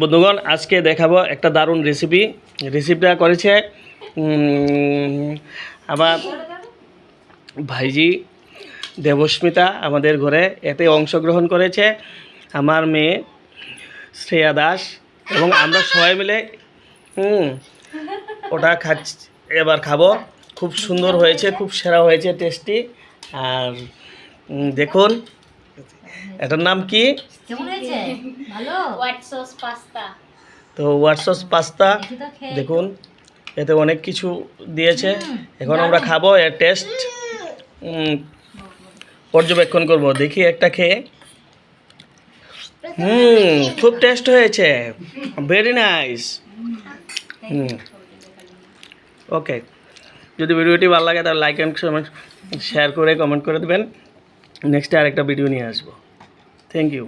বন্ধুগণ আজকে দেখাবো একটা দারুণ রেসিপিটা করেছে আমার ভাইজি দেবস্মিতা আমাদের ঘরে। এতে অংশগ্রহণ করেছে আমার মেয়ে শ্রেয়া দাস এবং আমরা সবাই মিলে ওটা এবার খাবো। খুব সুন্দর হয়েছে, খুব সেরা হয়েছে, টেস্টি। আর দেখুন এটার নাম কি? তো হোয়াইট সস পাস্তা দেখুন, এতে অনেক কিছু দিয়েছে। এখন আমরা খাবো, এর টেস্ট পর্যবেক্ষণ করব। দেখি একটা খেয়ে। খুব টেস্ট হয়েছে, ভেরি নাইস। ওকে, যদি ভিডিওটি ভালো লাগে তাহলে লাইক অ্যান্ড শেয়ার করে কমেন্ট করে দেবেন। নেক্সটে আরেকটা ভিডিও নিয়ে আসবো। Thank you.